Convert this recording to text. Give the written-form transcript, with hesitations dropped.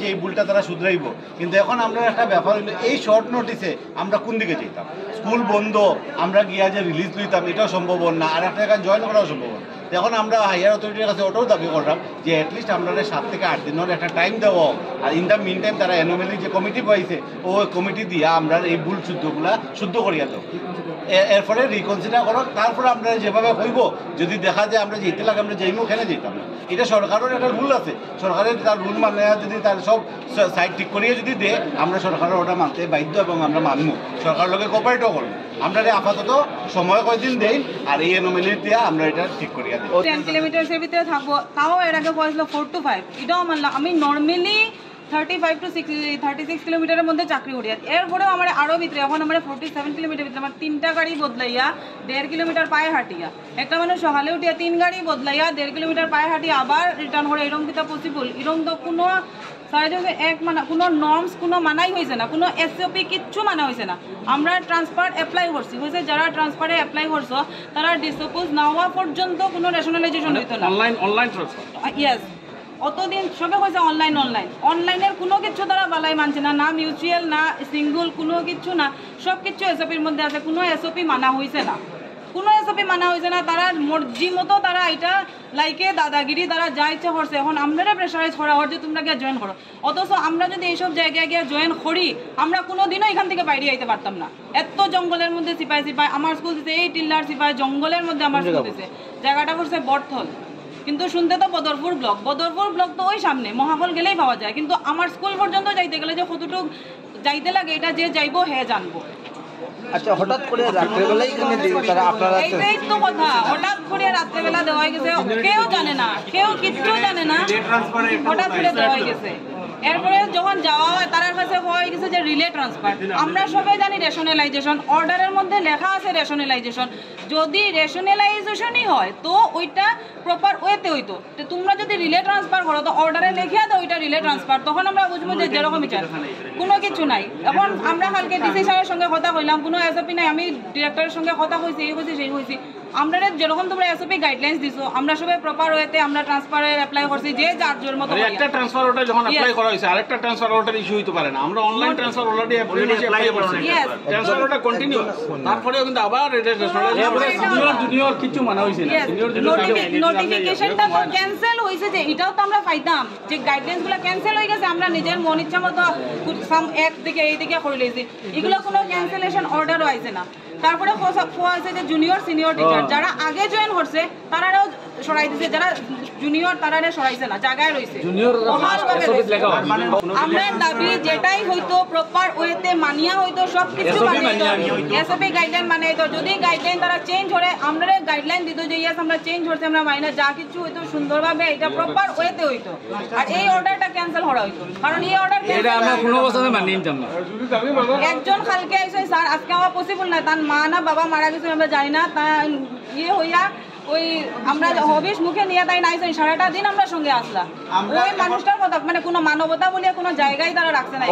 যে এই ভুলটা তারা শুধরাইব, কিন্তু এখন আমরা একটা ব্যাপার হইলো এই শর্ট নোটিসে আমরা কোন দিকে যেতাম? স্কুল বন্ধ, আমরা গিয়া যে রিলিজ লইতাম এটাও সম্ভব না, আর একটা জায়গায় জয়েন করাও সম্ভব না। এখন আমরা হাইয়ার অথরিটির কাছে ওটাও দাবি করলাম যে অ্যাটলিস্ট আমরা 7 থেকে 8 দিনের একটা টাইম দেওয়া হোক, আর ইন দ্য মিন টাইম তারা অ্যানোমালি যে কমিটি পাইছে ও কমিটি দিয়া আমরা এই ভুল শুদ্ধ করিয়া দেব, এরপরে রিকনসিডার করো, তারপরে আমরা যেভাবে হইব যদি দেখা যায় আমরা যেতে লাগে আমরা যেইমো ওখানে যেতাম না। এটা সরকারের একটা রুল আছে, সরকারের তার রুল মানে যদি তার সব সাইড ঠিক করিয়ে যদি দেয় আমরা সরকারের ওটা মানতে বাধ্য এবং আমরা মানব, সরকারের লোকে কোপারেটও করবো। আমরা আপাতত সময় কয়দিন দেই আর এই অ্যানোমালি দিয়ে আমরা এটা ঠিক করিয়া দিই। 10 কিলোমিটারের ভিতরে থাকবো, তাও এর আগে বয়স 4 to 5, এটাও মানলাম। আমি নর্মালি 35 to 36 কিলোমিটারের মধ্যে চাকরি করি, এরপরেও আমার আরও ভিতরে এখন আমার 47 কিলোমিটার ভিতরে আমার 3টা গাড়ি বদলাইয়া 1.5 কিলোমিটার পায়ে হাঁটিয়া, একটা মানুষ সকালে উঠিয়া 3 গাড়ি বদলাইয়া 1.5 কিলোমিটার পায়ে হাঁটিয়া আবার রিটার্ন করে, এরকম কিতা পসিবল? এরকম তো কোনো কোনো নর্মস কোনো মানাই হয়েছে না, কোনো SOP কিচ্ছু মানা হয়েছে না। আমরা ট্রান্সফার অ্যাপ্লাই করছি, হয়েছে যারা ট্রান্সফারে অ্যাপ্লাই করছো তারা ডিসপোজ না হওয়া পর্যন্ত কোনো রেশনালাইজেশন হইতো না। অনলাইন ট্রান্সফার, ইয়েস, অতদিন সবে হয়েছে অনলাইনের কোনো কিছু তারা বালাই মানছে না, না মিউচুয়াল না সিঙ্গল কোনো কিছু না, সব কিছু SOPর মধ্যে আছে, কোনো SOP মানা হয়েছে না, কোনো SOP মানা হয়েছে না। তারা মর্জি মতো তারা এটা লাইকে দাদাগিরি তারা যা ইচ্ছা করছে। এখন আমরা প্রেশারাইজ করা হয় যে তোমরা গিয়ে জয়েন করো, অথচ আমরা যদি এইসব জায়গায় গিয়ে জয়েন করি আমরা কোনোদিনও এখান থেকে বাইরে আইতে পারতাম না। এত জঙ্গলের মধ্যে সিপাই আমার স্কুল দিচ্ছে, এই টিল্লার সিপাই জঙ্গলের মধ্যে আমার স্কুল দিচ্ছে, জায়গাটা করছে বর্থল, কিন্তু শুনতে তো বদরপুর ব্লক তো ওই সামনে মহাফল গেলেই পাওয়া যায়, কিন্তু আমার স্কুল পর্যন্ত যাইতে গেলে যে কতটুকু যাইতে লাগে এটা যে যাইবো হে জানবো। আচ্ছা, হঠাৎ করে রাত্রেবেলাই এইটাই তো কথা, হঠাৎ করে রাত্রেবেলা দেওয়া গেছে, কেউ জানে না, কেউ কিচ্ছু জানে না, হঠাৎ করে দেওয়া গেছে। এরপরে যখন যাওয়া হয় তার কাছে হয়ে গেছে যে রিলে ট্রান্সফার। আমরা সবাই জানি রেশনালাইজেশন, অর্ডারের মধ্যে লেখা আছে রেশনালাইজেশন, যদি রেশনালাইজেশনই হয় তো ওইটা প্রপার ওয়েতে হইতো। তো তোমরা যদি রিলে ট্রান্সফার করো তো অর্ডারে লিখিয়া দাও ওইটা রিলে ট্রান্সফার, তখন আমরা বুঝবো যে যেরকমই চাই, কোনো কিছু নাই। এখন আমরা কালকে ডিসি সাহেবের সঙ্গে কথা কইলাম, কোনো SOP নাই, আমি ডিরেক্টরের সঙ্গে কথা কইছি, এই হয়েছি সেই হয়েছি, আমরা যেরকম তোমরা SOP গাইডলাইন্স দিছো আমরা সবাই প্রপার ওয়েতে আমরা ট্রান্সফারে অ্যাপ্লাই করছি, যে যার জোর মতো। একটা ট্রান্সফার অর্ডার যখন অ্যাপ্লাই করা হয়েছে আরেকটা ট্রান্সফার অর্ডার ইস্যু হইতে পারে না, আমরা অনলাইন ট্রান্সফার অলরেডি অ্যাপ্লাই করছি, ট্রান্সফার অর্ডার কন্টিনিউ, তারপরেও কিন্তু আবার জুনিয়র কিছু মানা হইছে না, নোটিফিকেশনটা তো ক্যান্সেল হইছে, যে এটাও তো আমরা পাইতাম যে গাইডলাইন্সগুলো ক্যান্সেল হয়ে গেছে, আমরা নিজের মন ইচ্ছা মতো এক দিকে এই দিকে করে লইছি, এগুলো কোনো ক্যান্সেলেশন অর্ডারও আইছে না। তারপরে আছে যে জুনিয়র সিনিয়র টিচার যারা আগে জয়েন করছে তারাও সরাই দিছে, যারা জুনিয়র তারা সরাইছে না, জায়গায় রয়েছে। আমরা দাবি যেটাই হইতো প্রপার ওয়েতে মানিয়া হইতো, সব কিছু SOP গাইডলাইন মানে হইতো, যদি গাইডলাইন তারা চেঞ্জ করে আমরা গাইডলাইন দিত যে ইয়েস আমরা চেঞ্জ করছি, আমরা মাইনা যা কিছু হইতো সুন্দরভাবে এটা প্রপার ওয়েতে হইতো, আর এই অর্ডারটা ক্যান্সেল করা হইতো। কারণ এই অর্ডার একজন কালকে আইসে স্যার আজকে আমার পসিবল না, তার মা না বাবা মারা গেছে আমরা জানি না, তা হইয়া ওই আমরা হবিষ মুখে নিয়ে তাই নাইছেন, সারাটা দিন আমরা সঙ্গে আসলাম, ওই মানুষটার কথা মানে কোনো মানবতা বলিয়া কোনো জায়গায় তারা রাখছে না।